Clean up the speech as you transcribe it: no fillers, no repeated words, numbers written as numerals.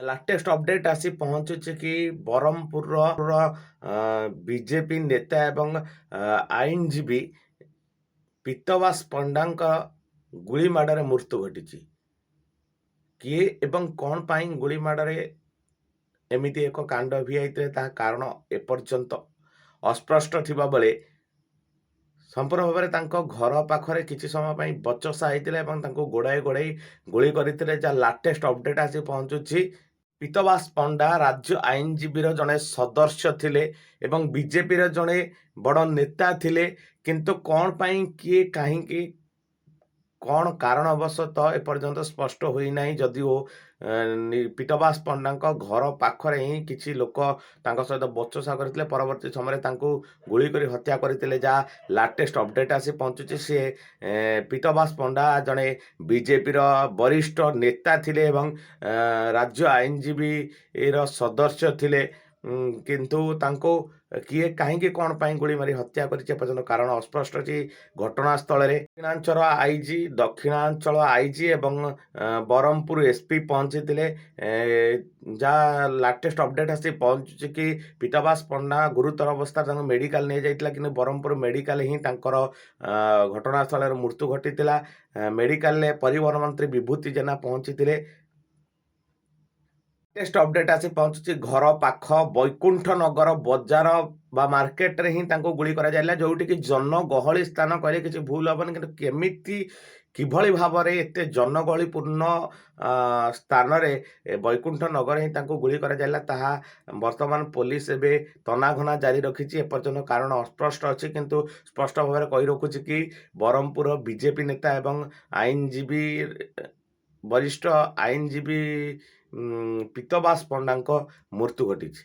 Latest update ଆସି ପହଞ୍ଚୁଛି କି ବ୍ରହ୍ମପୁରର ବିଜେପି ନେତା ଏବଂ ଆଇନଜୀବୀ ପୀତବାସ ପଣ୍ଡାଙ୍କ ଗୁଳି ମାଡ଼ରେ ମୃତ୍ୟୁ ଘଟିଛି। କିଏ ଏବଂ କ'ଣ ପାଇଁ ଗୁଳି ମାଡ଼ରେ ଏମିତି ଏକ କାଣ୍ଡ ଭିଆଇଥିଲେ ତାହା କାରଣ ଏପର୍ଯ୍ୟନ୍ତ ଅସ୍ପଷ୍ଟ ଥିବା ବେଳେ ସମ୍ପୂର୍ଣ୍ଣ ଭାବରେ ତାଙ୍କ ଘର ପାଖରେ କିଛି ସମୟ ପାଇଁ ବଚସା ହେଇଥିଲେ ଏବଂ ତାଙ୍କୁ ଗୋଡ଼ାଇ ଗୁଳି କରିଥିଲେ। ଯାହା ଲାଟେଷ୍ଟ ଅପଡେଟ୍ ଆସି ପହଞ୍ଚୁଛି। ପୀତବାସ ପଣ୍ଡା ରାଜ୍ୟ ଆଇନଜୀବୀର ଜଣେ ସଦସ୍ୟ ଥିଲେ ଏବଂ ବିଜେପିର ଜଣେ ବଡ଼ ନେତା ଥିଲେ। କିନ୍ତୁ କ'ଣ ପାଇଁ, କିଏ, କାହିଁକି, କ'ଣ କାରଣବଶତଃ ଏପର୍ଯ୍ୟନ୍ତ ସ୍ପଷ୍ଟ ହୋଇନାହିଁ। ଯଦିଓ ପୀତବାସ ପଣ୍ଡାଙ୍କ ଘର ପାଖରେ ହିଁ କିଛି ଲୋକ ତାଙ୍କ ସହିତ ବଚସା କରିଥିଲେ, ପରବର୍ତ୍ତୀ ସମୟରେ ତାଙ୍କୁ ଗୁଳି କରି ହତ୍ୟା କରିଥିଲେ। ଯାହା ଲାଟେଷ୍ଟ ଅପଡେଟ୍ ଆସି ପହଞ୍ଚୁଛି। ସେ ପୀତବାସ ପଣ୍ଡା ଜଣେ ବିଜେପିର ବରିଷ୍ଠ ନେତା ଥିଲେ ଏବଂ ରାଜ୍ୟ ଆଇନଜୀବୀର ସଦସ୍ୟ ଥିଲେ। କିନ୍ତୁ ତାଙ୍କୁ କିଏ, କାହିଁକି, କ'ଣ ପାଇଁ ଗୁଳି ମାରି ହତ୍ୟା କରିଛି ଏପର୍ଯ୍ୟନ୍ତ କାରଣ ଅସ୍ପଷ୍ଟ ଅଛି। ଘଟଣାସ୍ଥଳରେ ଦକ୍ଷିଣାଞ୍ଚଳ ଆଇଜି ଏବଂ ବ୍ରହ୍ମପୁର ଏସ୍ପି ପହଞ୍ଚିଥିଲେ। ଯାହା ଲାଟେଷ୍ଟ ଅପଡେଟ୍ ଆସି ପହଞ୍ଚୁଛି କି ପୀତବାସ ପଣ୍ଡା ଗୁରୁତର ଅବସ୍ଥାରେ ତାଙ୍କୁ ମେଡ଼ିକାଲ ନିଆଯାଇଥିଲା, କିନ୍ତୁ ବ୍ରହ୍ମପୁର ମେଡ଼ିକାଲ ହିଁ ତାଙ୍କର ଘଟଣାସ୍ଥଳରେ ମୃତ୍ୟୁ ଘଟିଥିଲା। ମେଡ଼ିକାଲରେ ପରିବହନ ମନ୍ତ୍ରୀ ବିଭୂତି ଜେନା ପହଞ୍ଚିଥିଲେ। ଲାଟେଷ୍ଟ ଅପଡେଟ୍ ଆସି ପହଞ୍ଚୁଛି ଘର ପାଖ ବୈକୁଣ୍ଠ ନଗର ବଜାର ବା ମାର୍କେଟରେ ହିଁ ତାଙ୍କୁ ଗୁଳି କରାଯାଇଥିଲା, ଯେଉଁଠିକି ଜନଗହଳି ସ୍ଥାନ କହିଲେ କିଛି ଭୁଲ ହେବନି। କିନ୍ତୁ କେମିତି, କିଭଳି ଭାବରେ ଏତେ ଜନଗହଳିପୂର୍ଣ୍ଣ ସ୍ଥାନରେ ବୈକୁଣ୍ଠ ନଗର ହିଁ ତାଙ୍କୁ ଗୁଳି କରାଯାଇଥିଲା ତାହା ବର୍ତ୍ତମାନ ପୋଲିସ ଏବେ ତନାଘନା ଜାରି ରଖିଛି। ଏପର୍ଯ୍ୟନ୍ତ କାରଣ ଅସ୍ପଷ୍ଟ ଅଛି, କିନ୍ତୁ ସ୍ପଷ୍ଟ ଭାବରେ କହି ରଖୁଛି କି ବ୍ରହ୍ମପୁର ବିଜେପି ନେତା ଏବଂ ଆଇନଜୀବୀ ବରିଷ୍ଠ ଆଇନଜୀବୀ ପୀତବାସ ପଣ୍ଡାଙ୍କ ମୃତ୍ୟୁ ଘଟିଛି।